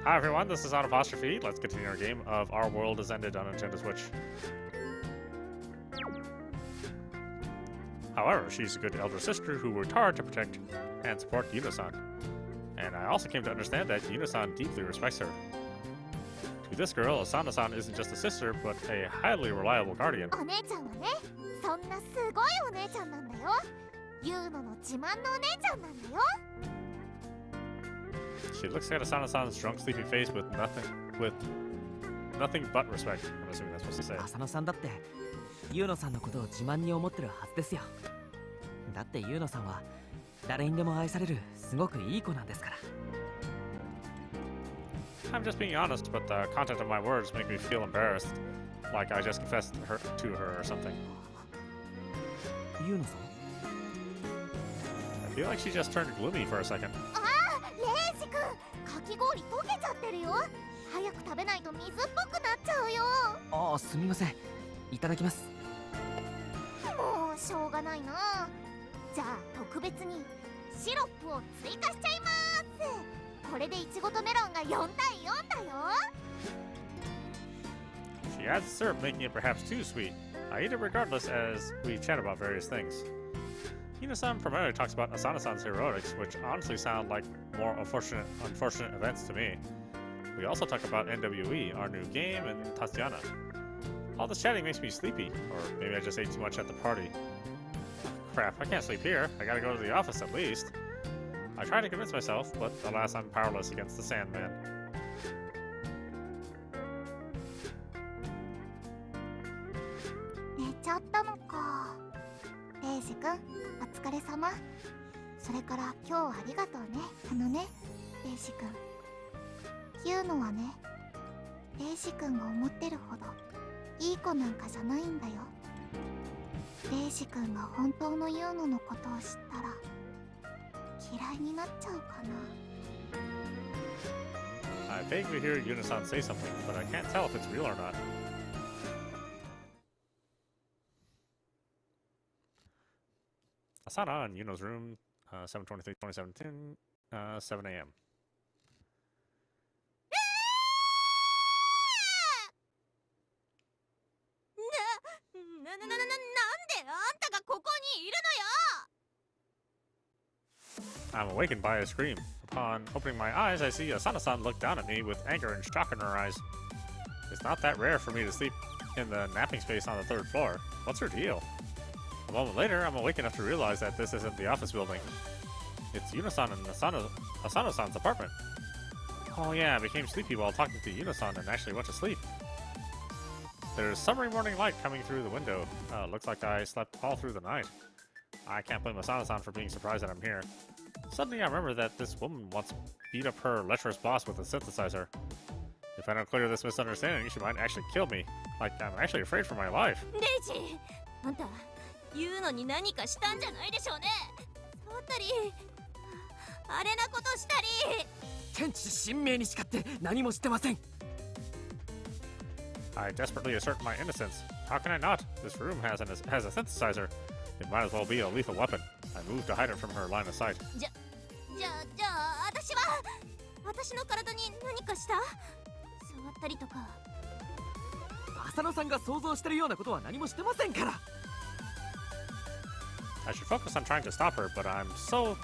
Hi everyone, this is audap. Let's continue our game of Our World Has Ended on Nintendo Switch. However, she's a good elder sister who worked hard to protect and support Yuno-san. And I also came to understand that Yuno-san deeply respects her. To this girl, Asana-san isn't just a sister, but a highly reliable guardian. お姉ちゃんはね、そんなすごいお姉ちゃんなんだよ。ユーノの自慢のお姉ちゃんなんだよ。 She looks at Asana-san's drunk, sleepy face with nothing but respect. I'm assuming that's supposed to say. 浅野さんだってユーノさんのことを自慢に思ってるはずですよ。だってユーノさんは誰にでも愛されるすごくいい子なんですから。 I'm just being honest, but the content of my words make me feel embarrassed, like I just confessed to her or something. ユーノさん I feel like she just turned gloomy for a second. レイジ君、かき氷溶けちゃってるよ。早く食べないと水っぽくなっちゃうよ。ああ、すみません。いただきます。もうしょうがないな。じゃあ特別にシロップを追加しちゃいます。これでイチゴとメロンが4対4だよ。 She adds syrup, making it perhaps too sweet. I eat it regardless as we chat about various things. Yuno-san primarily talks about Asana-san's heroics, which honestly sound like more unfortunate events to me. We also talk about NWE, our new game, and Tatiana. All this chatting makes me sleepy, or maybe I just ate too much at the party. Crap, I can't sleep here. I gotta go to the office at least. I try to convince myself, but alas, I'm powerless against the Sandman. 寝ちゃったのか。レイジ君、お疲れ様。それから今日はありがとうね。レイジ君。ユーノはね、レイジ君が思ってるほどいい子なんかじゃないんだよ。レイジ君が本当のユーノのことを知ったら嫌いになっちゃうかな。 I vaguely hear Yuno-san say something, but I can't tell if it's real or not. Asana in Yuno's room, 7/23/2017, 7 a.m. なんであんたがここにいるのよ。 I'm awakened by a scream. Upon opening my eyes, I see Asana-san look down at me with anger and shock in her eyes. It's not that rare for me to sleep in the napping space on the 3rd floor. What's her deal? A moment later, I'm awake enough to realize that this isn't the office building. It's Yuno-san and Asana-san's apartment. Oh yeah, I became sleepy while talking to Yuno-san and actually went to sleep. There's summery morning light coming through the window. Looks like I slept all through the night. I can't blame Asana-san for being surprised that I'm here. Suddenly I remember that this woman once beat up her lecherous boss with a synthesizer. If I don't clear this misunderstanding, she might actually kill me. Like, I'm actually afraid for my life. レイジ、あんたユーノに何かしたんじゃないでしょうね。触ったり、あれなことしたり。天地神明に誓って何もしてません。 I desperately assert my innocence. How can I not? This room has a synthesizer. It might as well be a lethal weapon. I move to hide it from her line of sight. じゃあ私の体に何かした？触ったりとか。浅野さんが想像してるようなことは何もしてませんから。 I should focus on trying to stop her, but I'm so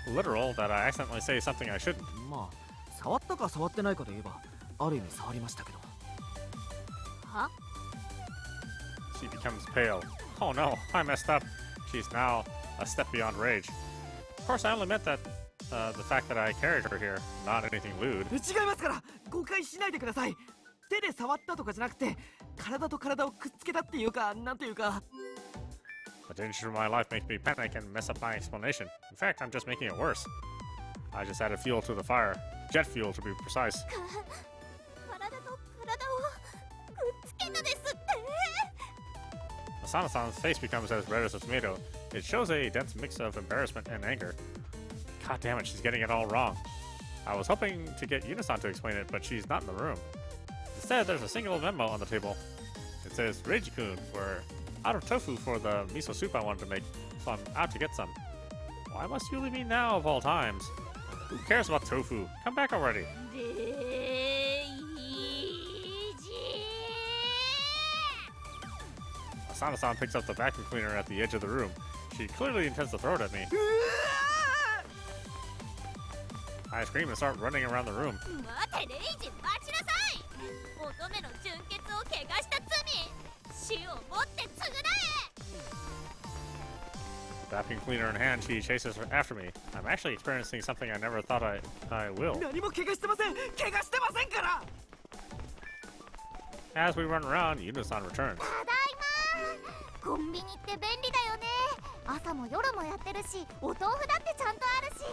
literal that I accidentally say something I shouldn't. まあ、触ったか触ってないかで言えば、ある意味触りましたけど。は？ She becomes pale. Oh no, I messed up. She's now a step beyond rage. Of course, I only meant that the fact that I carried her here, not anything lewd. 違いますから、誤解しないでください。手で触ったとかじゃなくて、体と体をくっつけたっていうか、なんていうか。 The danger of my life makes me panic and mess up my explanation. In fact, I'm just making it worse. I just added fuel to the fire. Jet fuel, to be precise. 体と体をくっつけたですって。 Asana-san's face becomes as red as a tomato. It shows a dense mix of embarrassment and anger. God damn it, she's getting it all wrong. I was hoping to get Yuno-san to explain it, but she's not in the room. Instead, there's a single memo on the table. It says, Reiji-kun, we're out of tofu for the miso soup I wanted to make, so I'm out to get some. Why must you leave me now, of all times? Who cares about tofu? Come back already. Asana-san picks up the vacuum cleaner at the edge of the room. She clearly intends to throw it at me. I scream and start running around the room. Vacuum cleaner in hand, she chases after me. I'm actually experiencing something I never thought I will. As we run around, Yuno-san returns. コンビニって便利だよね。朝も夜もやってるし、お豆腐だってちゃんとあるし。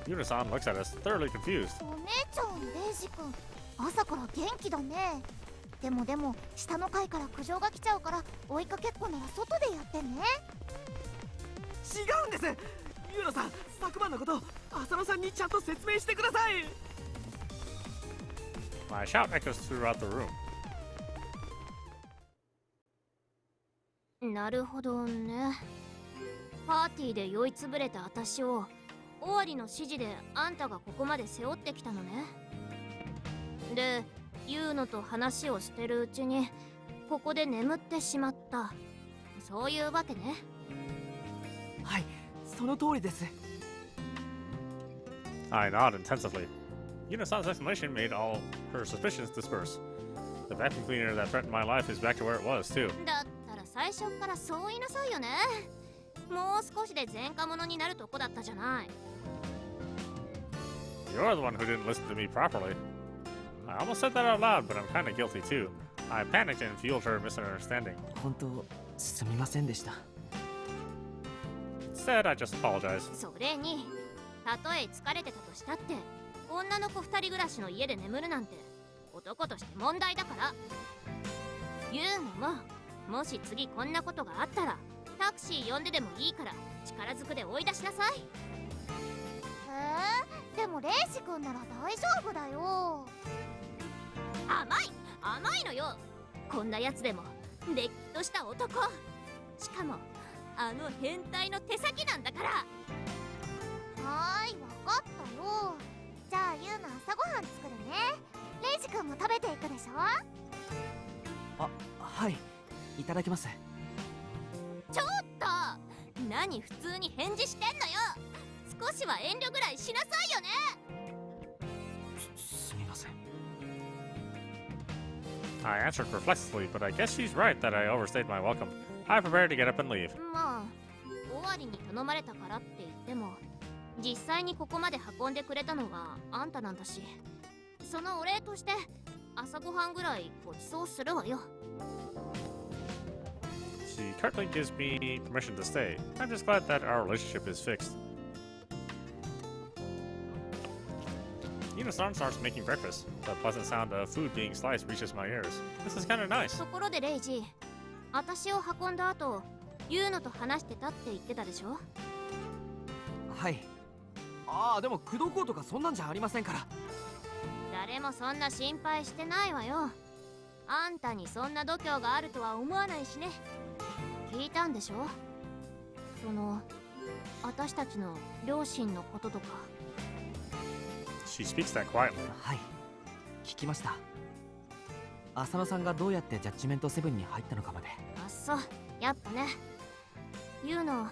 Yuno-san looks at us, thoroughly confused. お姉ちゃん、レイジ君、朝から元気だね。でも下の階から苦情が来ちゃうから追いかけっこなら外でやってね。違うんです。ユーノさん、昨晩のこと浅野さんにちゃんと説明してください。My shout echoes throughout the room. なるほどね。パーティーで酔いつぶれた私を尾張の指示であんたがここまで背負ってきたのね。で、ユーノと話をしてるうちにここで眠ってしまった。そういうわけね。はい、その通りです。I nod intensively. Yuno-san's explanation made all her suspicions disperse. The vacuum cleaner that threatened my life is back to where it was, too. だったら最初からそう言いなさいよね。もう少しで前科者になるとこだったじゃない。You're the one who didn't listen to me properly. I almost said that out loud, but I'm kinda guilty, too. I panicked and fueled her misunderstanding. 本当、すみませんでした。Instead, I just apologized. それに、たとえ疲れてたとしたって、女の子2人暮らしの家で眠るなんて男として問題だから。ユーノも、もし次こんなことがあったらタクシー呼んででもいいから力ずくで追い出しなさい。でもレイジ君なら大丈夫だよ。甘いのよ。こんなやつでもれっきとした男。しかもあの変態の手先なんだから。はーい、わかったよ。じゃあユーの朝ごはん作るね。レイジ君も食べていくでしょ。はい、いただきます。ちょっと何普通に返事してんのよ。少しは遠慮ぐらいしなさいよね。すみません。I answered perplexedly, but I guess she's right that I overstayed my welcome. I prepared to get up and leave. まあ尾張に頼まれたからって言っても実際にここまで運んでくれたのはあんたなんだし、そのお礼として朝ごはんぐらいご馳走するわよ。She curtly gives me permission to stay. I'm just glad that our relationship is fixed. Yuno-san starts making breakfast. The pleasant sound of food being sliced reaches my ears. This is kind of nice. ところでレイジ、私を運んだ後ユーノと話してたって言ってたでしょ。はい。でも口説こうとかそんなんじゃありませんから。誰もそんな心配してないわよ。あんたにそんな度胸があるとは思わないしね。聞いたんでしょ、その私たちの両親のこととか。She speaks that quietly. はい、聞きました。浅野さんがどうやってジャッジメント7に入ったのかまで。あっそう、やっぱね。ユーノ、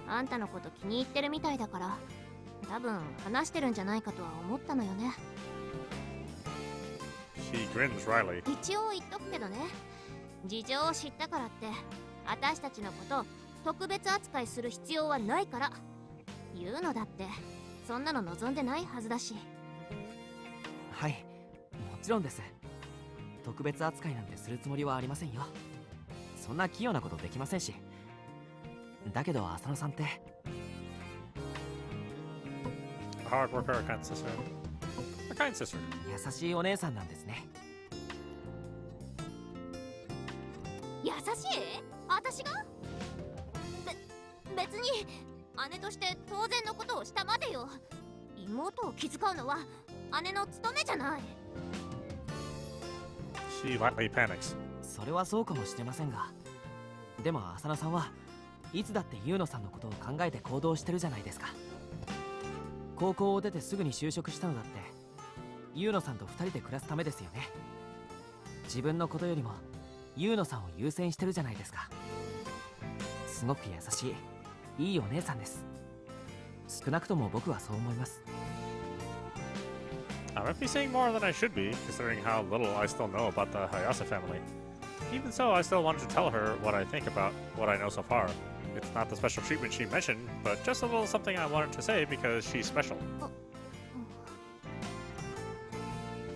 あんたのこと気に入ってるみたいだから多分話してるんじゃないかとは思ったのよね。 She grins wryly. 一応言っとくけどね、事情を知ったからって私たちのこと特別扱いする必要はないから。ユーノだってそんなの望んでないはずだし。はい、もちろんです。特別扱いなんてするつもりはありませんよ。そんな器用なことできませんし。だけど浅野さんって A hard worker, a kind sister. A kind sister. 優しいお姉さんなんですね。優しい？私が？別に姉として当然のことをしたまでよ。妹を気遣うのは姉の務めじゃない。 She lightly panics. それはそうかもしれませんが、でも浅野さんはいつだってユーノさんのことを考えて行動してるじゃないですか。高校を出てすぐに就職したのだってユウノさんと2人で暮らすためですよね。自分のことよりもユウノさんを優先してるじゃないですか。すごく優しいいいお姉さんです。少なくとも僕はそう思います。I might be saying more than I should be, considering how little I still know about the Hayase family. Even so, I still wanted to tell her what I think about what I know so far. It's not the special treatment she mentioned, but just a little something I wanted to say because she's special.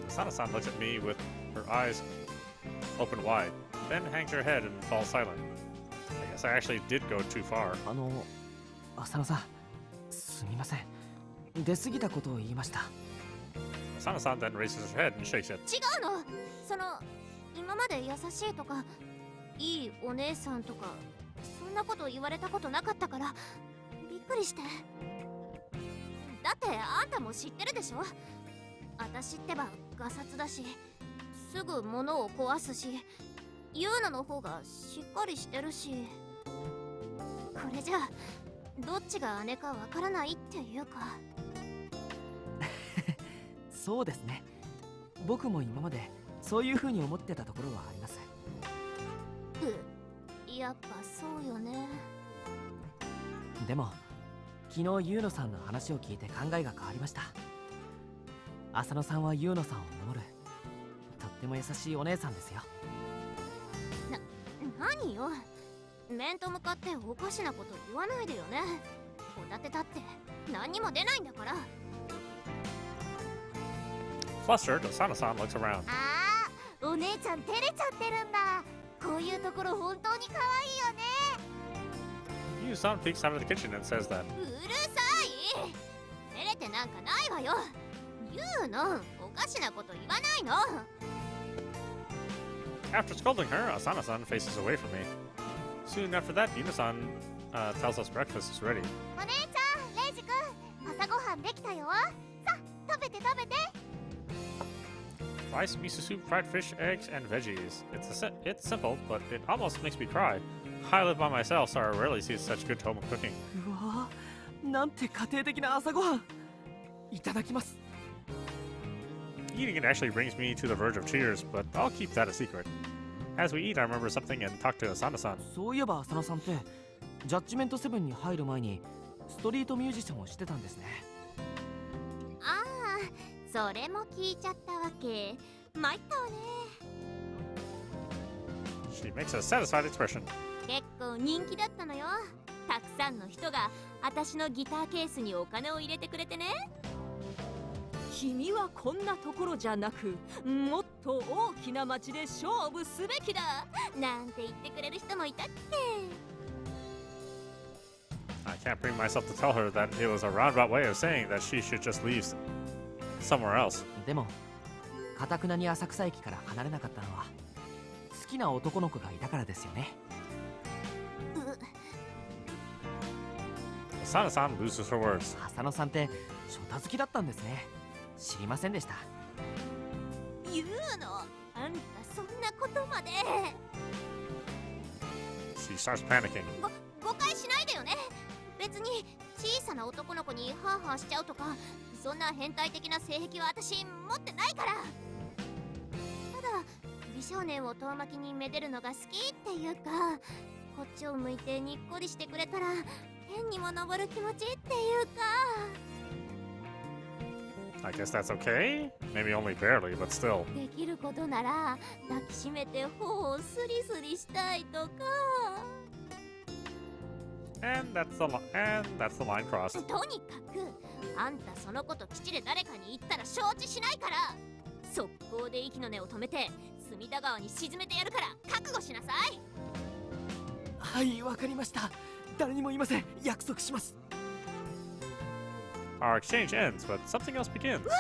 Sana-san looks at me with her eyes open wide, then hangs her head and falls silent. I guess I actually did go too far. 浅野さん、すみません。出過ぎたことを言いました。Sana-san then raises her head and shakes it. 違うの。今まで優しいとかいいお姉さんとかそんなこと言われたことなかったからびっくりして。だってあんたも知ってるでしょ。私ってばガサツだしすぐ物を壊すし、ユーナの方がしっかりしてるし、これじゃどっちが姉かわからないっていうか。そうですね。僕も今までそういう風に思ってたところはあります。やっぱそうよね。でも昨日ユーノさんの話を聞いて考えが変わりました。浅野さんはユーノさんを守るとっても優しいお姉さんですよ。何よ、面と向かっておかしなこと言わないでよね。おだてたって何にも出ないんだから。Flustered, Sana-san looks around. ああ、お姉ちゃん照れちゃってるんだ。こういうところ本当に可愛いよね。Yu-san peeks out of the kitchen and says that. うるさい。照れてなんかないわよ。言うの、おかしなこと言わないの。After scolding her, Asana-san faces away from me. Soon after that, Yuna-san tells us breakfast is ready. お姉ちゃん、レイジ君、朝ごはんできたよ。さ、食べて食べて。Rice, miso soup, fried fish, eggs, and veggies. It's simple, but it almost makes me cry. I live by myself, so I rarely see such good home cooking. うわー、なんて家庭的な朝ごはん。いただきます。Eating it actually brings me to the verge of tears, but I'll keep that a secret. As we eat, I remember something and talk to Asana-san. そういえば浅野さんってジャッジメント7に入る前にストリートミュージシャンをしてたんですね。ああ、それも聞いちゃったわけ。参ったわね。She makes a satisfied expression. 結構人気だったのよ。たくさんの人が私のギターケースにお金を入れてくれてね。君はこんなところじゃなくもっと大きな町で勝負すべきだなんて言ってくれる人もいたっけ。 I can't bring myself to tell her that it was a roundabout way of saying that she should just leave somewhere else. でもかたくなに浅草駅から離れなかったのは好きな男の子がいたからですよね。Asana-san loses her words. 浅野さんってショタ好きだったんですね。知りませんでした。言うの、あんたそんなことまで。 She starts panicking. 誤解しないでよね。別に小さな男の子にハーハーしちゃうとかそんな変態的な性癖は私持ってないから。ただ美少年を遠巻きにめでるのが好きっていうか、こっちを向いてにっこりしてくれたら天にも昇る気持ちっていうか。 I guess that's okay? Maybe only barely, but still. できることなら抱きしめて頬をスリスリしたいとか。 And that's the line crossed. とにかくあんたそのこと基地で誰かに言ったら承知しないから。速攻で息の根を止めて隅田川に沈めてやるから覚悟しなさい。はい、わかりました。誰にも言いません。約束します。 Our exchange ends, but something else begins. うわ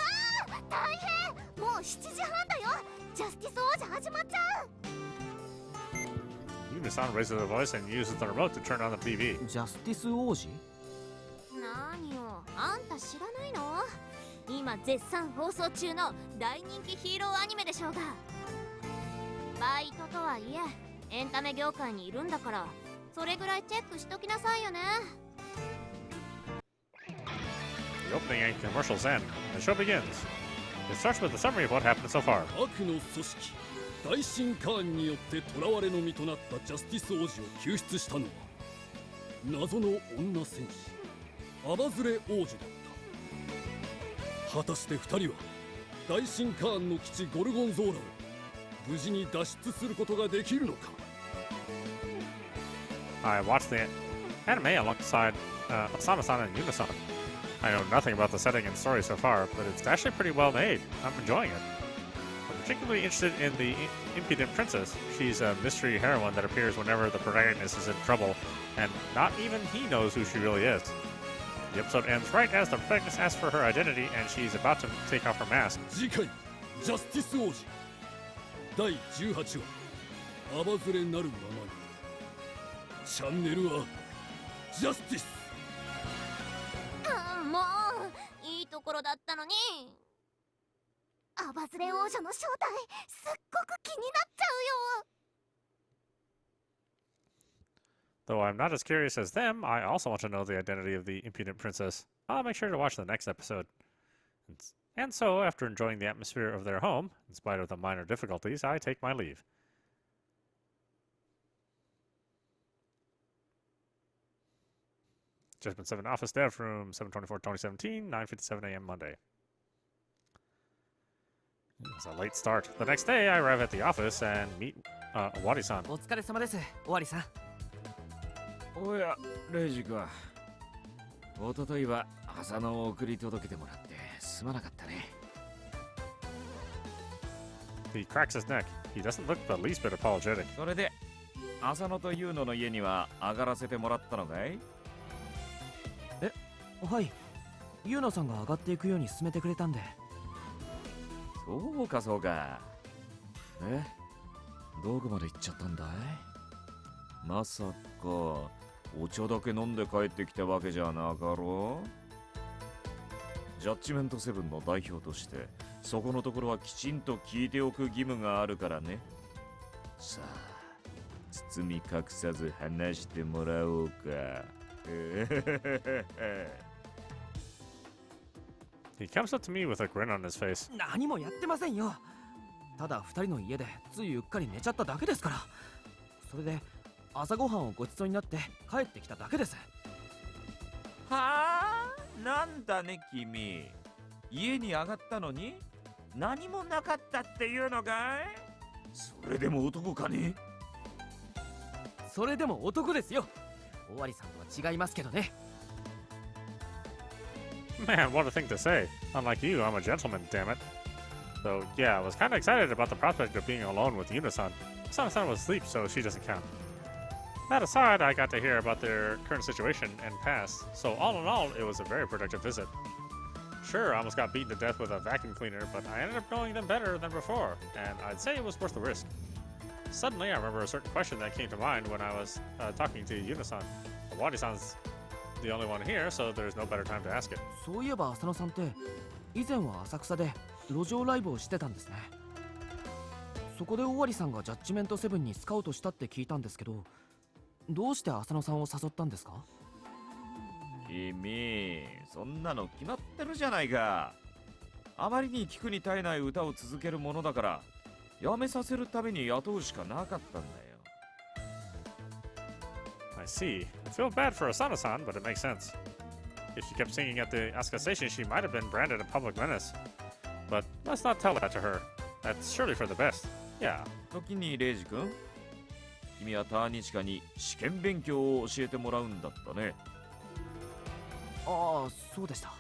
ー、大変。もう7時半だよ。ジャスティス王者始まっちゃう。Yuna-san raises her voice and uses the remote to turn on the TV. ジャスティス王子？何よ、あんた知らないの？今絶賛放送中の大人気ヒーローアニメでしょうが。バイトとはいえエンタメ業界にいるんだからそれぐらいチェックしときなさいよね。The opening and commercials end, and the show begins. It starts with a summary of what happened so far. 悪の組織大神カーンによって囚われの身となったジャスティス王子を救出したのは謎の女戦士アバズレ王女だった。果たして2人は大神カーンの基地ゴルゴンゾーラを無事に脱出することができるのか。 I watched the anime alongside Asana-san and Yuno-san. I know nothing about the setting and story so far, but it's actually pretty well made. I'm enjoying it. I'm particularly interested in the impudent princess. She's a mystery heroine that appears whenever the protagonist is in trouble, and not even he knows who she really is. The episode ends right as the protagonist asks for her identity, and she's about to take off her mask. 次回ジャスティス王子第18話アバズレなるままに。チャンネルはジャスティス。もういいところだったのに。アバズレ王女の正体すっごく気になっちゃうよ。 Though I'm not as curious as them, I also want to know the identity of the impudent princess. I'll make sure to watch the next episode. And so, after enjoying the atmosphere of their home, in spite of the minor difficulties, I take my leave. Judgment 7 Office Staff Room, 7/24/2017, 9:57 a.m. Monday. It's a late start. The next day, I arrive at the office and meet Wadi-san. お疲れ様です、終わりさん。おや、レイジか。おとといは浅野を送り届けてもらってすまなかったね。He cracks his neck. He doesn't look the least bit apologetic. それで、浅野とユーノの家には上がらせてもらったのかい？はい、ユーノさんが上がっていくように進めてくれたんで。そうかそうか。どこまで行っちゃったんだい？まさかお茶だけ飲んで帰ってきたわけじゃなかろう？ジャッジメント7の代表としてそこのところはきちんと聞いておく義務があるからね。さあ、包み隠さず話してもらおうか。He comes up to me with a grin on his face. 何もやってませんよ。ただ二人の家でついうっかり寝ちゃっただけですから。それで朝ごはんをごちそうになって帰ってきただけです。はあ、なんだね君。家に上がったのに何もなかったっていうのかい？それでも男かね？それでも男ですよ。終わりさんとは違いますけどね。Man, what a thing to say. Unlike you, I'm a gentleman, damn it. So, yeah, I was kind of excited about the prospect of being alone with Yuno-san. Sana-san was asleep, so she doesn't count. That aside, I got to hear about their current situation and past, so all in all, it was a very productive visit. Sure, I almost got beaten to death with a vacuum cleaner, but I ended up knowing them better than before, and I'd say it was worth the risk. Suddenly, I remember a certain question that came to mind when I was talking to Yuno-san. Wadi-san's the only one here, so there's no better time to ask it. そういえば浅野さんって以前は浅草で路上ライブをしてたんですね。そこで終わりさんがジャッジメント7にスカウトしたって聞いたんですけど、どうして浅野さんを誘ったんですか？君、そんなの決まってるじゃないか。あまりに聞くに耐えない歌を続けるものだからやめさせるために雇うしかなかったんだよ。I see. I feel bad for Asana-san, but it makes sense. If she kept singing at the Asuka station, she might have been branded a public menace. But let's not tell that to her. That's surely for the best. Yeah. 時にレイジ君、君はターニチカに試験勉強を教えてもらうんだったね。ああ、そうでした。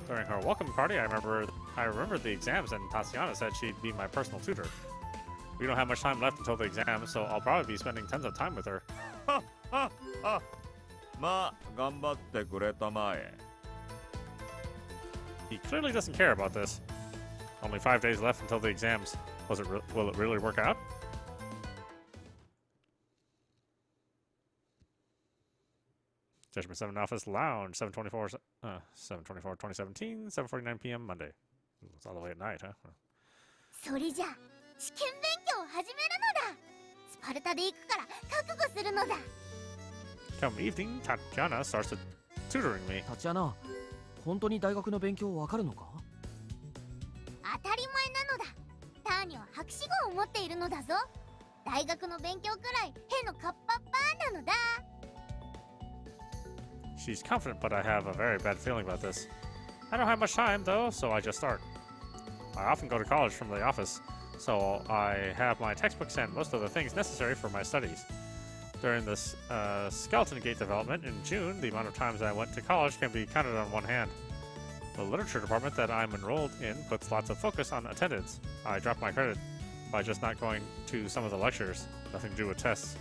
During her welcome party, I remembered the exams, and Tatiana said she'd be my personal tutor. We don't have much time left until the exam, so I'll probably be spending tons of time with her. まあ、頑張ってくれたまえ。He clearly doesn't care about this. Only 5 days left until the exams. Will it really work out? Judgment 7 Office Lounge, 7/24/2017, 7:49 p.m. Monday. It's all the way at night, huh? それじゃ試験勉強を始めるのだ。スパルタで行くから覚悟するのだ。 Come evening, Tatiana starts to tutoring me. タチアナ、本当に大学の勉強わかるのか？当たり前なのだ。ターニャは博士号を持っているのだぞ。大学の勉強くらいへのカッパッパーなのだ。 She's confident, but I have a very bad feeling about this. I don't have much time, though, so I just start. I often go to college from the office, so I have my textbooks and most of the things necessary for my studies. During this skeleton gate development in June, the amount of times I went to college can be counted on one hand. The literature department that I'm enrolled in puts lots of focus on attendance. I drop my credit by just not going to some of the lectures, nothing to do with tests.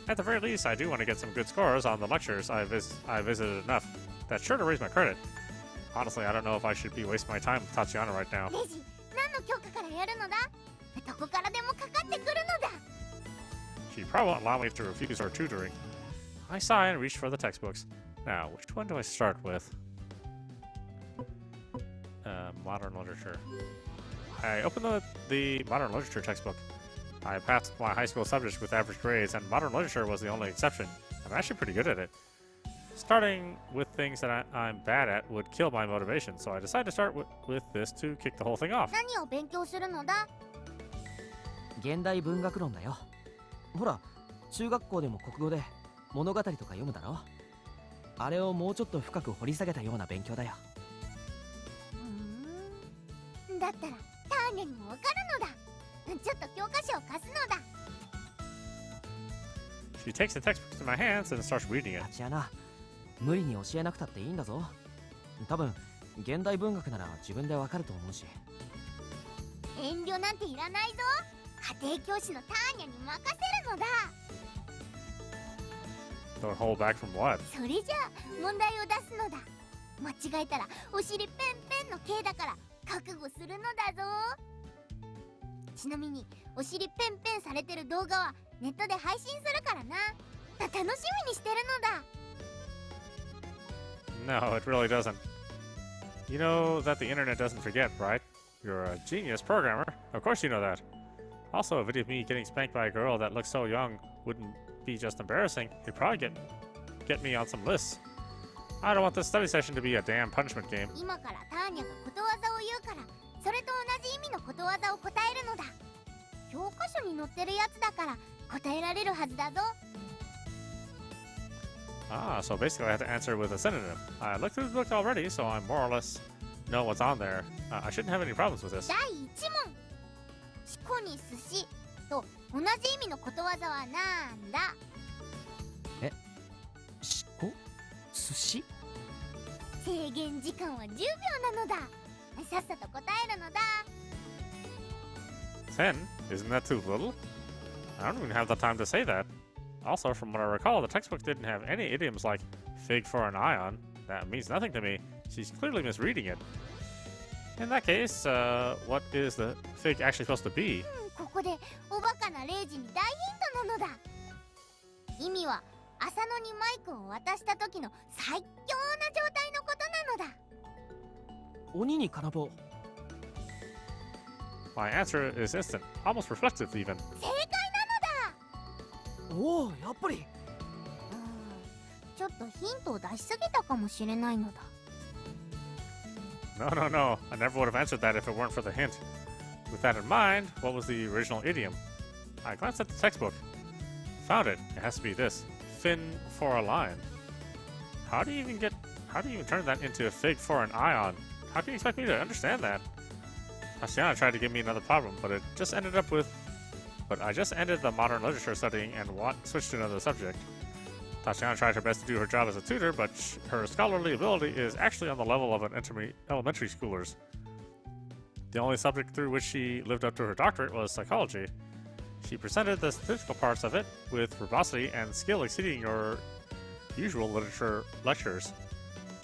At the very least, I do want to get some good scores on the lectures I visited enough. That's sure to raise my credit. Honestly, I don't know if I should be wasting my time with Tatiana right now. レジ、何の教科からやるのだ？どこからでもかかってくるのだ。 She probably won't allow me to refuse her tutoring. I sigh and reach for the textbooks. Now, which one do I start with? Modern literature. I open the modern literature textbook. I passed my high school subjects with average grades, and modern literature was the only exception. I'm actually pretty good at it. Starting with things that I'm bad at would kill my motivation, so I decided to start with this to kick the whole thing off. 何を勉強するのだ？現代文学論だよ。ほら、中学校でも国語で物語とか読むだろ。あれをもうちょっと深く掘り下げたような勉強だよ。だったらターニャにもわかるのだ。ちょっと教科書を貸すのだ。 She takes the textbook in my hands and starts reading it. タチアナ、無理に教えなくたっていいんだぞ。多分現代文学なら自分でわかると思うし。遠慮なんていらないぞ。家庭教師のターニャに任せるのだ。 Don't hold back from what? それじゃあ問題を出すのだ。間違えたらお尻ペンペンの刑だから覚悟するのだぞ。ちなみにお尻ペンペンされてる動画はネットで配信するからな。楽しみにしてるのだ。 No, it really doesn't. You know that the internet doesn't forget, right? You're a genius programmer. Of course you know that. Also, a video of me getting spanked by a girl that looks so young wouldn't be just embarrassing. It'd probably get me on some lists. I don't want this study session to be a damn punishment game. 今からターニャがことわざを言うから、それと同じ意味のことわざを答えるのだ。教科書に載ってるやつだから答えられるはずだぞ。 Ah, so basically I have to answer with a synonym. I looked through the book already, so I more or less know what's on there. I shouldn't have any problems with this. 第1問。しこに寿司と同じ意味のことわざはなんだ？しこ？寿司？制限時間は10秒なのだ。さっさと答えるのだ。 10? Isn't that too little? I don't even have the time to say that. Also, from what I recall, the textbook didn't have any idioms like fig for an ion. That means nothing to me. She's clearly misreading it. In that case, what is the fig actually supposed to be? ここでおバカなレイジに大ヒントなのだ。意味は浅野にマイクを渡した時の最強な状態のことなのだ。鬼に金棒。My answer is instant, almost reflective even. 正解なのだ。おお、やっぱり。ちょっとヒントを出しすぎたかもしれないのだ。 No, no, no. I never would have answered that if it weren't for the hint. With that in mind, what was the original idiom? I glanced at the textbook. Found it. It has to be this. Fin for a lion. How do you even turn that into a fig for an ion? How can you expect me to understand that? Tatiana tried to give me another problem, but I just ended the modern literature studying and switched to another subject. Tatiana tried her best to do her job as a tutor, but her scholarly ability is actually on the level of an elementary schooler's. The only subject through which she lived up to her doctorate was psychology. She presented the statistical parts of it with verbosity and skill exceeding your usual literature lectures.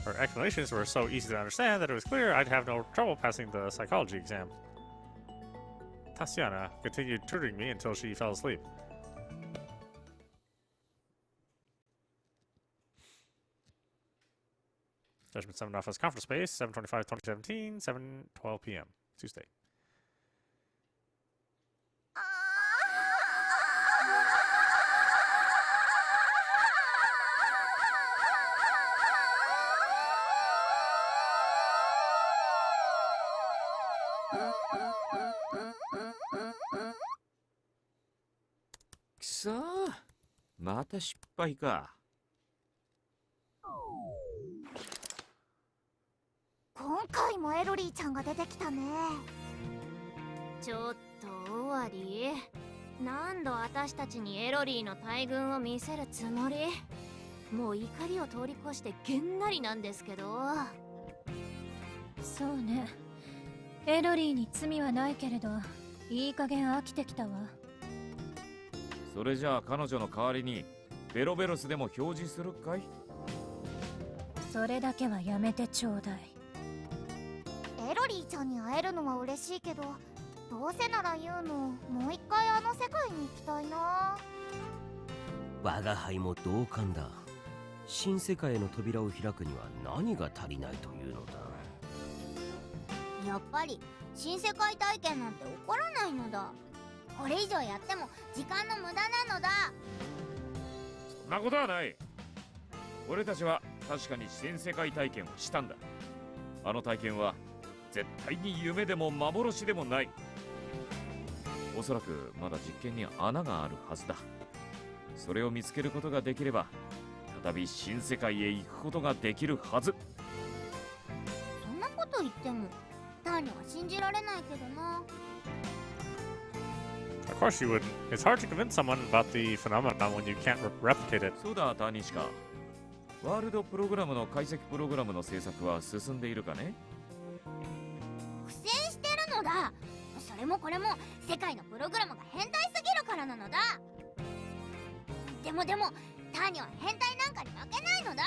Her explanations were so easy to understand that it was clear I'd have no trouble passing the psychology exam. Tatiana continued tutoring me until she fell asleep. Judgment 7 Office Conference Space, 7/25/2017, 7:12 p.m. Tuesday. ターニャくそー、また失敗か。今回もエロリーちゃんが出てきたね。ちょっとオワリー、何度私たちにエロリーの大群を見せるつもり？もう怒りを通り越してげんなりなんですけど。そうね、エロリーに罪はないけれど、いい加減飽きてきたわ。それじゃあ彼女の代わりにベロベロスでも表示するかい？それだけはやめてちょうだい。エロリーちゃんに会えるのは嬉しいけど、どうせなら言うのもう一回あの世界に行きたいな。我が輩も同感だ。新世界への扉を開くには何が足りないというのだ。やっぱり新世界体験なんて起こらないのだ。これ以上やっても時間の無駄なのだ。そんなことはない。俺たちは確かに新世界体験をしたんだ。あの体験は絶対に夢でも幻でもない。おそらくまだ実験に穴があるはずだ。それを見つけることができれば再び新世界へ行くことができるはず。そんなこと言ってもターニャは信じられないけどな。Of course you wouldn't. It's hard to convince someone about the phenomenon when you can't replicate it. そうだ、タニシカ。ワールドプログラムの解析プログラムの制作は進んでいるかね？苦戦してるのだ。それもこれも世界のプログラムが変態すぎるからなのだ。でもターニャは変態なんかに負けないのだ。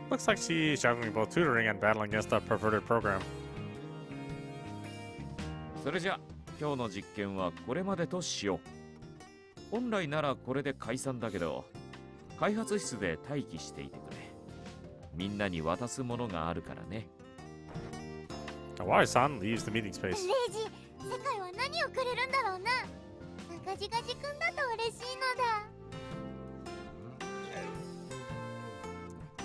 Looks like she's juggling both tutoring and battling against the perverted program. それじゃ今日の実験はこれまでとしよう。本来ならこれで解散だけど、開発室で待機していてくれ。みんなに渡すものがあるからね。Awari-san leaves the meeting space. レイジ、世界は何をくれるんだろうな。ガジガジ君だと嬉しいのだ。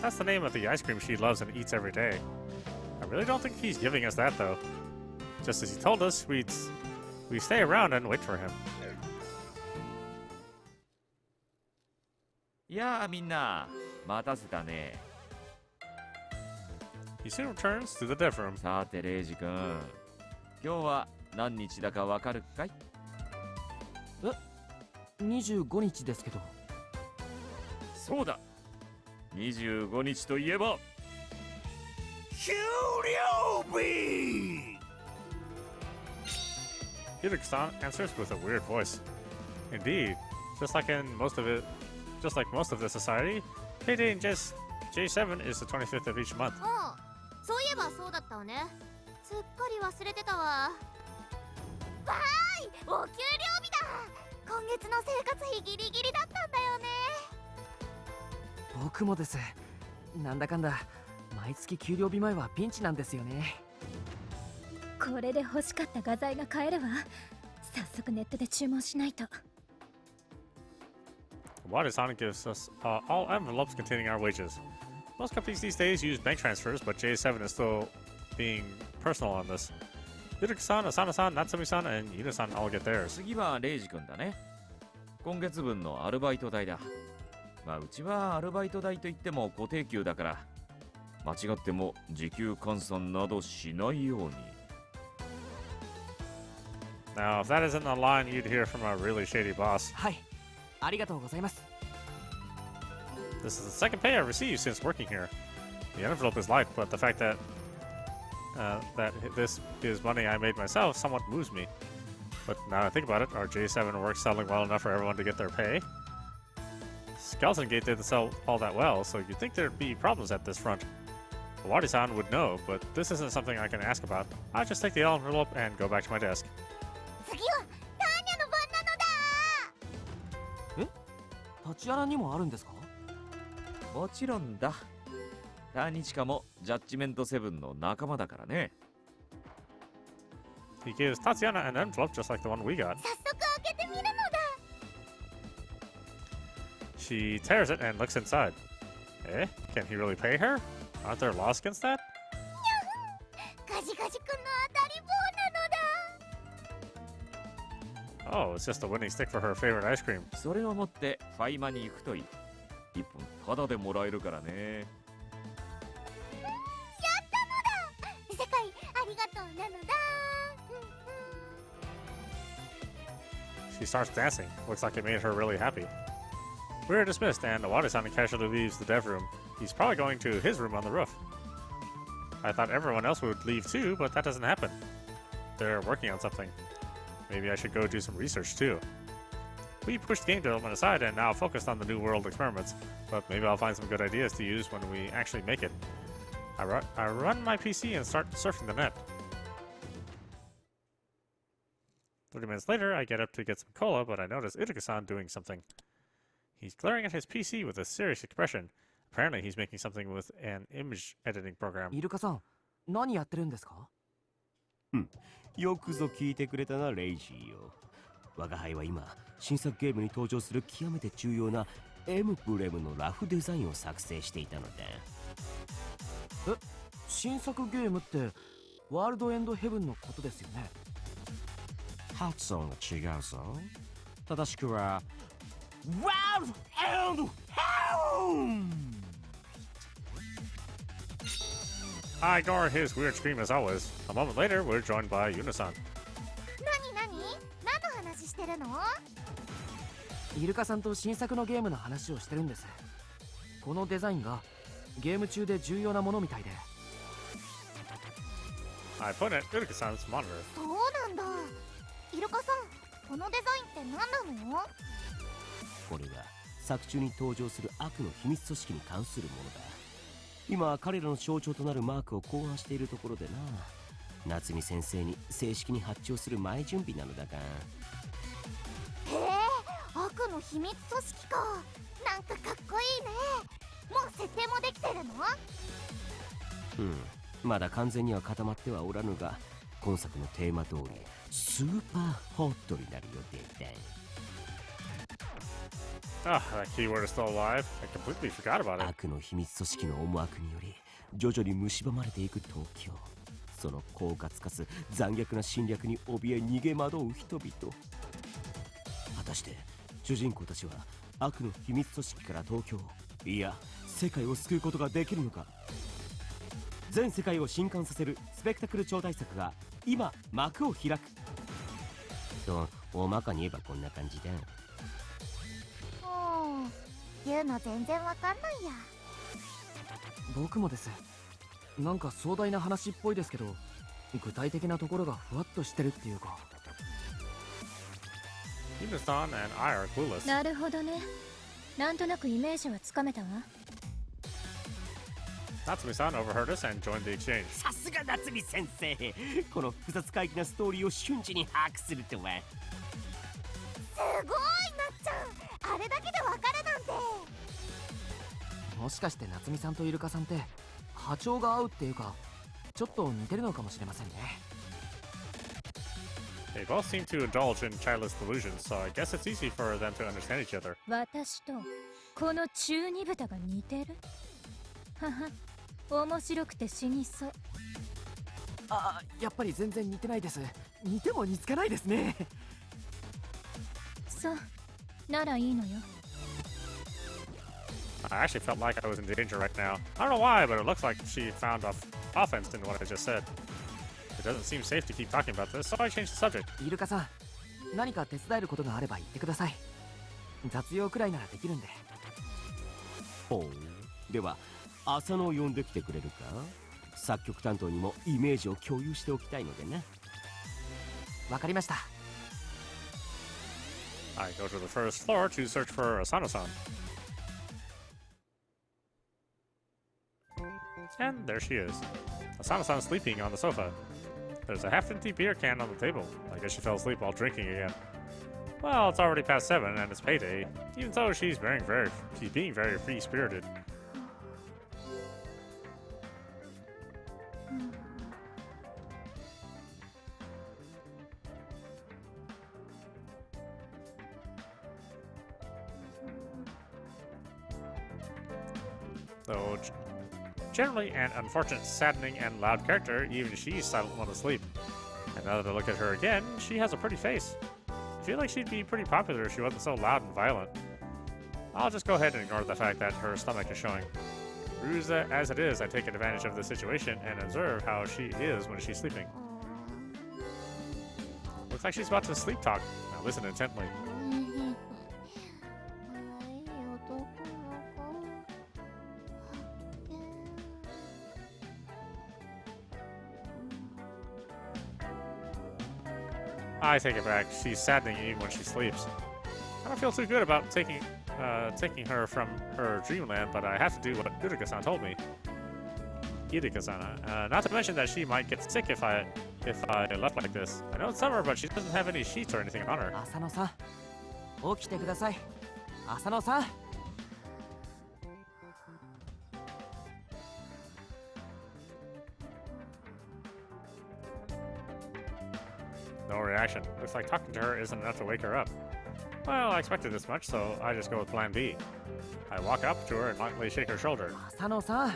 That's the name of the ice cream she loves and eats every day. I really don't think he's giving us that though. Just as he told us, we'd stay around and wait for him. いやあみんな待たせたね。He soon returns to the dev room. さてレイジ君、今日は何日だかわかるかい？25日ですけど。そうだ、25日といえば終了日。Hideki-san answers with a weird voice. Indeed, just like most of the society, payday in J7 is the 25th of each month. ああ、そういえばそうだったわね。すっかり忘れてたわ。わーい、お給料日だ。今月の生活費ギリギリだったんだよね。僕もです。なんだかんだ毎月給料日前はピンチなんですよね。これで欲しかった画材が買えるわ。早速ネットで注文しないと。Awari-san gives us all envelopes containing our wages. Most companies these days use bank transfers, but J7 is still being personal on this. Hideki-san, Asana-san, Natsumi-san, and Yuna-san all get theirs. 次はレイジ君だね。今月分のアルバイト代だ。まあうちはアルバイト代といっても固定給だから、間違っても時給換算などしないように。Now, if that isn't a line you'd hear from a really shady boss. はい、ありがとうございます。This is the second pay I've received since working here. The envelope is light, but the fact that this is money I made myself somewhat moves me. But now I think about it, our J7 works selling well enough for everyone to get their pay. Skeleton Gate didn't sell all that well, so you'd think there'd be problems at this front. Awari-san would know, but this isn't something I can ask about. I'll just take the envelope and go back to my desk. 次はターニャの番なのだ。立ち穴にもあるんですか？もちろんだ。タニチカもジャッジメント7の仲間だからね。He gives Tatiana an envelope just like the one we got. 早速開けてみるのだ。She tears it and looks inside. Eh? Can he really pay her? Aren't there laws against that? ガガジガジくんの当たり棒なのだ。 Oh, it's just a winning stick for her favorite ice cream. それを持ってファイマに行くといい。一本タダでもらえるからね。やったのだ。世界ありがとうなのだ。 She starts dancing. Looks like it made her really happy. We're dismissed, and Awada-san casually leaves the dev room. He's probably going to his room on the roof. I thought everyone else would leave too, but that doesn't happen. They're working on something. Maybe I should go do some research too. We pushed game development aside and now focused on the New World experiments, but maybe I'll find some good ideas to use when we actually make it. I run my PC and start surfing the net. 30 minutes later, I get up to get some cola, but I notice Uruka-san doing something. He's glaring at his PC with a serious expression. Apparently, he's making something with an image editing program. イルカさん、何やってるんですか？よくぞ聞いてくれたな、レイジーよ。我が輩は今、新作ゲームに登場する極めて重要なエムブレムのラフデザインを作成していたのだ。新作ゲームってワールドエンドヘブンのことですよね。発音が違うぞ。正しくはワールドエンドヘブン。I ignore his weird scream as always. A moment later, we're joined by Yuna-san. 何の話してるの？イルカさんと新作のゲームの話をしてるんです。このデザインがゲーム中で重要なものみたいで。I point at Uruka-san's monitor. そうなんだ。イルカさん、このデザインって何なの？これは作中に登場する悪の秘密組織に関するものだ。今彼らの象徴となるマークを考案しているところでな。夏美先生に正式に発注する前準備なのだが。へえ、悪の秘密組織か。なんかかっこいいね。もう設定もできてるの？まだ完全には固まってはおらぬが、今作のテーマ通りスーパーホットになる予定だ。Ah, that keyword is still alive. I completely forgot about it. 悪の秘密組織の思惑により徐々に蝕まれていく東京。その狡猾かつ残虐な侵略に怯え逃げ惑う人々。果たして主人公たちは悪の秘密組織から東京、いや世界を救うことができるのか。全世界を震撼させるスペクタクル超大作が今幕を開くと大まかに言えばこんな感じだ。言うの全然わかんないや。僕もです。なんか壮大な話っぽいですけど、具体的なところがふわっとしてるっていうか。Yuna-san and I are clueless. なるほどね。なんとなくイメージはつかめたわ。Natsumi-san overheard us and joined the exchange. さすが夏美先生、この複雑怪奇なストーリーを瞬時に把握するとは。すごい、なっちゃん。あれだけでわかるなんて。もしかして夏美さんとイルカさんって波長が合うっていうか、ちょっと似てるのかもしれませんね。They both seem to indulge in childless delusions, so I guess it's easy for them to understand each other. 私とこの中二豚が似てる？はは、面白くて死にそう。やっぱり全然似てないです。似ても似つかないですね。そう、ならいいのよ。I actually felt like I was in danger right now. I don't know why, but it looks like she found offense in what I just said. It doesn't seem safe to keep talking about this, so I changed the subject. イルカさん、何か手伝えることがあれば言ってください。雑用くらいならできるんで。ほう、では浅野を呼んできてくれるか。作曲担当にもイメージを共有しておきたいのでね。わかりました。I go to the first floor to search for Asano-san. And there she is. Asano-san sleeping on the sofa. There's a half-empty beer can on the table. I guess she fell asleep while drinking again. Well, it's already past 7 and it's payday. Even so, she's being very free-spirited. So, generally an unfortunate, saddening, and loud character, even she's silent when asleep. And now that I look at her again, she has a pretty face. I feel like she'd be pretty popular if she wasn't so loud and violent. I'll just go ahead and ignore the fact that her stomach is showing. Rude as it is, I take advantage of the situation and observe how she is when she's sleeping. Looks like she's about to sleep talk. Now listen intently. I take it back. She's saddening even when she sleeps. I don't feel too good about taking her from her dreamland, but I have to do what Utica-san told me. Utica-san, not to mention that she might get sick if I left like this. I know it's summer, but she doesn't have any sheets or anything on her. Asano-san, 起きてください。Asano-san. No reaction. Looks like talking to her isn't enough to wake her up. Well, I expected this much, so I just go with plan B. I walk up to her and lightly shake her shoulder. Asano-san,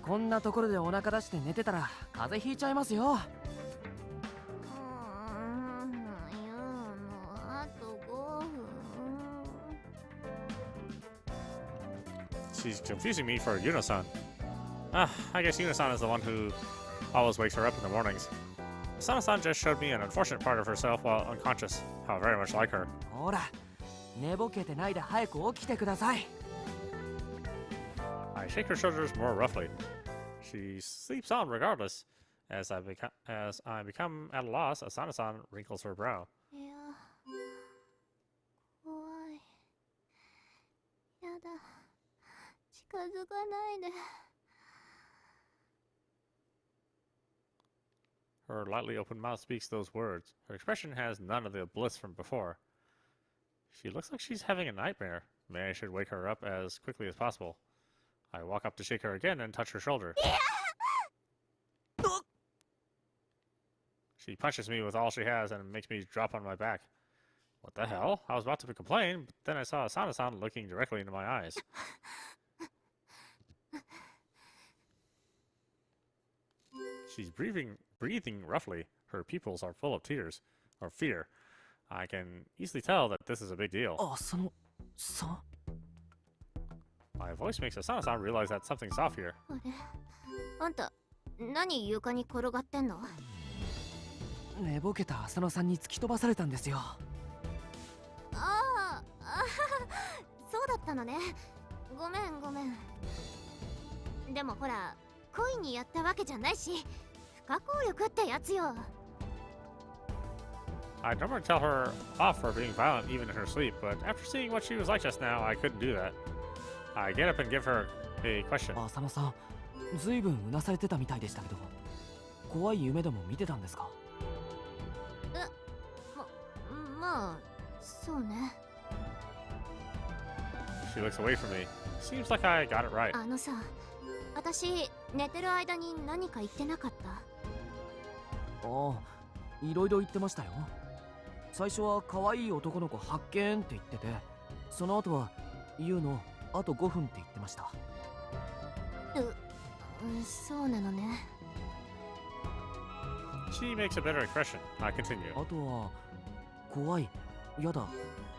こんなところでお腹出して寝てたら風邪ひいちゃいますよ。She's confusing me for Yuno-san. I guess Yuno-san is the one who always wakes her up in the mornings. Sana-san just showed me an unfortunate part of herself while unconscious. How very much like her. ほら、寝ぼけてないで早く起きてください。I shake her shoulders more roughly. She sleeps on regardless. As I become at a loss, Asana-san wrinkles her brow. いや、怖い。やだ、近づかないで。Her lightly open mouth speaks those words. Her expression has none of the bliss from before. She looks like she's having a nightmare. Maybe I should wake her up as quickly as possible. I walk up to shake her again and touch her shoulder. She punches me with all she has and makes me drop on my back. What the hell? I was about to complain, but then I saw Asana-san looking directly into my eyes. She's breathing roughly. Her pupils are full of tears, or fear. I can easily tell that this is a big deal. Asano-san? My voice makes Asana-san realize that something's off here. あんた、何床に転がってんの？寝ぼけた浅野さんに突き飛ばされたんですよ。そうだったのね。ごめんごめん。でもほら、恋にやったわけじゃないし、不可抗力ってやつよ。I'd normally tell her off for being violent even in her sleep, but after seeing what she was like just now, I couldn't do that. I get up and give her a question. 浅野さん、ずいぶんうなされてたみたいでしたけど、怖い夢でも見てたんですか？まあ、そうね。She looks away from me. Seems like I got it right. あのさ、私寝てる間に何か言ってなかった？ああ、いろいろ言ってましたよ。最初は可愛い男の子発見って言ってて、その後は言うのあと5分って言ってました。そうなのね。She makes a better expression. I continue. あとは怖い、やだ、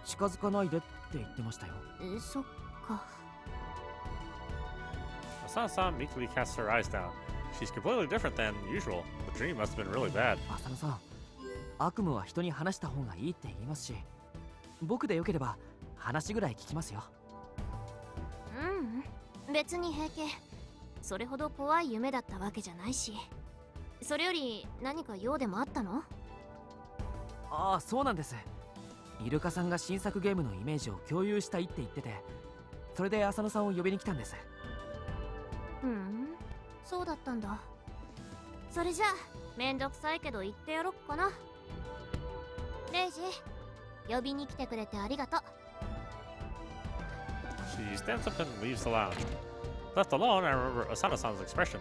近づかないでって言ってましたよ。そっか。Asana-san meekly casts her eyes down. She's completely different than usual. The dream must have been really bad. 浅野さん、悪夢は人に話した方がいいって言いますし、僕でよければ話ぐらい聞きますよ。別に平気。それほど怖い夢だったわけじゃないし。それより何か用でもあったの？ああ、そうなんです。イルカさんが新作ゲームのイメージを共有したいって言ってて、それで浅野さんを呼びに来たんです。そうだったんだ。それじゃあめんどくさいけど言ってやろっかな。レイジ、呼びに来てくれてありがとう。She stands up and leaves the lounge. Left alone, I remember Asana-san's expression.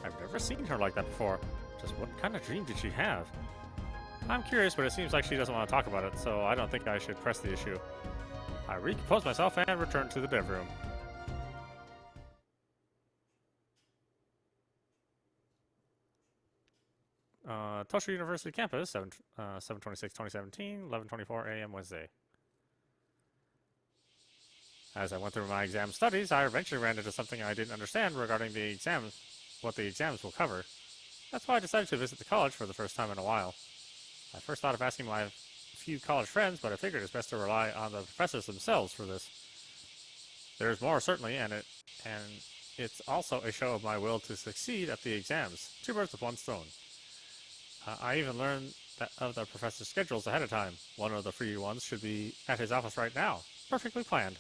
I've never seen her like that before. Just what kind of dream did she have? I'm curious, but it seems like she doesn't want to talk about it, so I don't think I should press the issue. I recompose myself and return to the bedroom. Toshu University campus, 7/26/2017, 11:24 a.m. Wednesday. As I went through my exam studies, I eventually ran into something I didn't understand regarding the exams, what the exams will cover. That's why I decided to visit the college for the first time in a while. I first thought of asking my few college friends, but I figured it's best to rely on the professors themselves for this. There's more, certainly, and it's also a show of my will to succeed at the exams. 2 birds with 1 stone. I even learned of the professor's schedules ahead of time. One of the free ones should be at his office right now. Perfectly planned.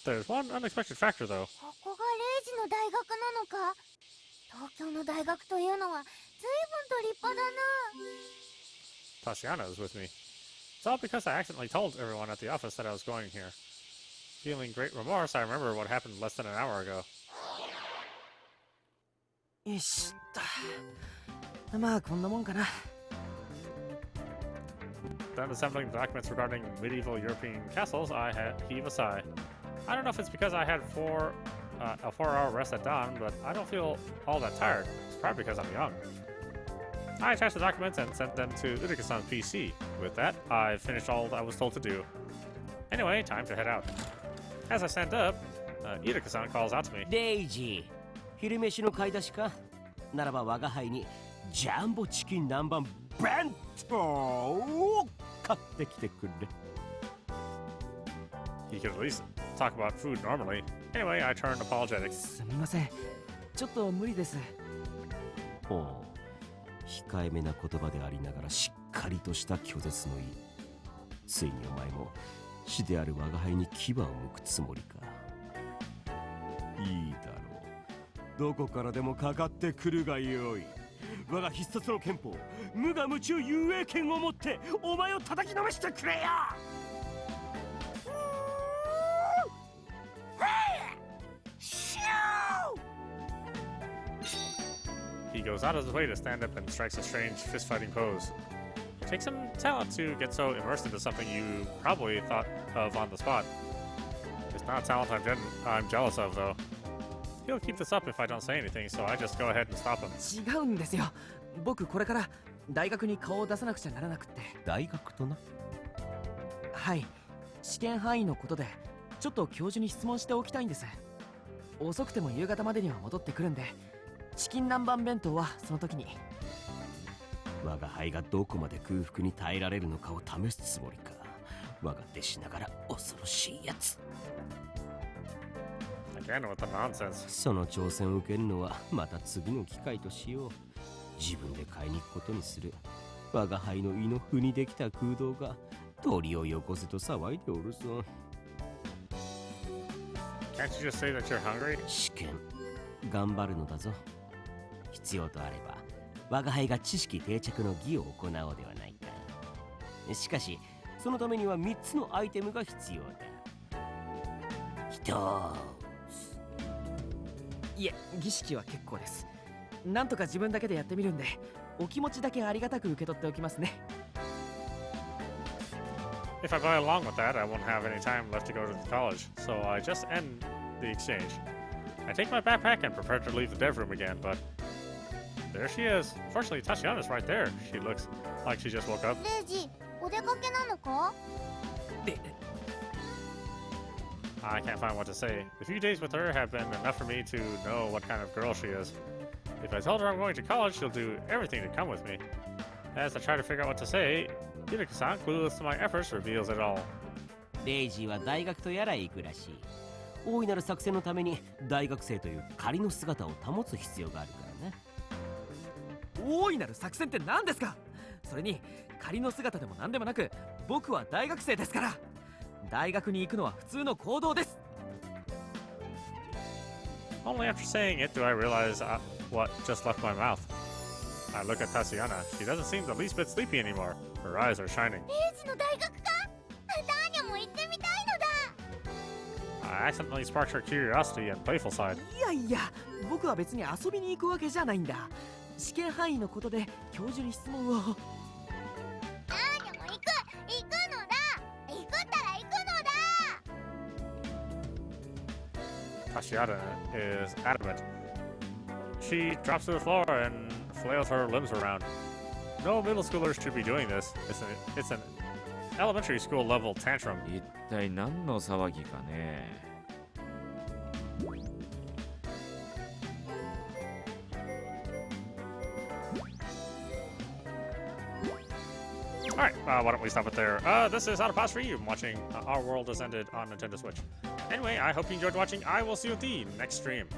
There's one unexpected factor, though. ここがレイジの大学なのか。東京の大学というのは随分と立派だな。 Tatiana is with me. It's all because I accidentally told everyone at the office that I was going here. Feeling great remorse, I remember what happened less than an hour ago. よしと。まあこんなもんかな。Then assembling the documents regarding medieval European castles, I heave a sigh. I don't know if it's because I had a 4-hour rest at dawn, but I don't feel all that tired. It's probably because I'm young. I attached the documents and sent them to Uruka-san's PC. With that, I finished all I was told to do. Anyway, time to head out. As I stand up, Uruka-san calls out to me. レイジ、昼飯の買い出しか？ならば我が輩にジャンボチキン南蛮弁当を買ってきてくれ。 He could at least talk about food normally. Anyway, I turned apologetic. すみません。ちょっと無理です。おう、控えめな言葉でありながらしっかりとした拒絶の意。ついにお前も死である我が輩に牙を剥くつもりか。いいだろう。どこからでもかかってくるがよい。我が必殺の憲法、無我夢中遊泳権を持ってお前を叩きのめしてくれや。 He goes out of his way to stand up and strikes a strange fist-fighting pose. It takes some talent to get so immersed into something you probably thought of on the spot. It's not talent I'm jealous of, though. He'll keep this up if I don't say anything, so I just go ahead and stop him. 違うんですよ。僕これから大学に顔を出さなくちゃならなくって。大学とな。はい。試験範囲のことでちょっと教授に質問しておきたいんです。遅くても夕方までには戻ってくるんで。 チキン南蛮弁当はその時に。我が輩がどこまで空腹に耐えられるのかを試すつもりか。我が弟子ながら恐ろしいやつ。Again with the nonsense. その挑戦を受けるのはまた次の機会としよう。自分で買いに行くことにする。我が輩の胃の腑にできた空洞が鳥をよこせと騒いでおるぞ。Can't you just say that you're hungry? 試験頑張るのだぞ。 必要とあれば我が輩が知識定着の儀を行おうではないか。しかしそのためには3つのアイテムが必要だ。いえ、儀式は結構です。なんとか自分だけでやってみるんで、お気持ちだけありがたく受け取っておきますね。 If I buy along with that, I won't have any time left to go to the college, so I just end the exchange. I take my backpack and prepare to leave the dev room again, but there she is. Fortunately, Tatiana's right there. She looks like she just woke up. レイジ、お出かけなのか？ I can't find what to say. The few days with her have been enough for me to know what kind of girl she is. If I told her I'm going to college, she'll do everything to come with me. As I try to figure out what to say, Yuruka-san, clueless to my efforts, reveals it all. レイジーは大学とやらへ行くらしい。大いなる作戦のために大学生という仮の姿を保つ必要があるからね。大いなる作戦って何ですか？それに仮の姿でも何でもなく、僕は大学生ですから。大学に行くのは普通の行動です。 Only after saying it do I realize what just left my mouth. I look at Tatiana. She doesn't seem the least bit sleepy anymore. Her eyes are shining. レイジの大学か？ターニャも行ってみたいのだ。 I accidentally sparked her curiosity and playful side. いやいや、僕は別に遊びに行くわけじゃないんだ。試験範囲のことで教授に質問を。ターニャも行くのだ。行くったら行くのだ。 Tatiana is adamant. She drops to the floor and flails her limbs around. No middle schoolers should be doing this. It's an elementary school level tantrum. 一体何の騒ぎかね。Alright, why don't we stop it there? This is audap for you. I'm watching Our World Has Ended on Nintendo Switch. Anyway, I hope you enjoyed watching. I will see you at the next stream.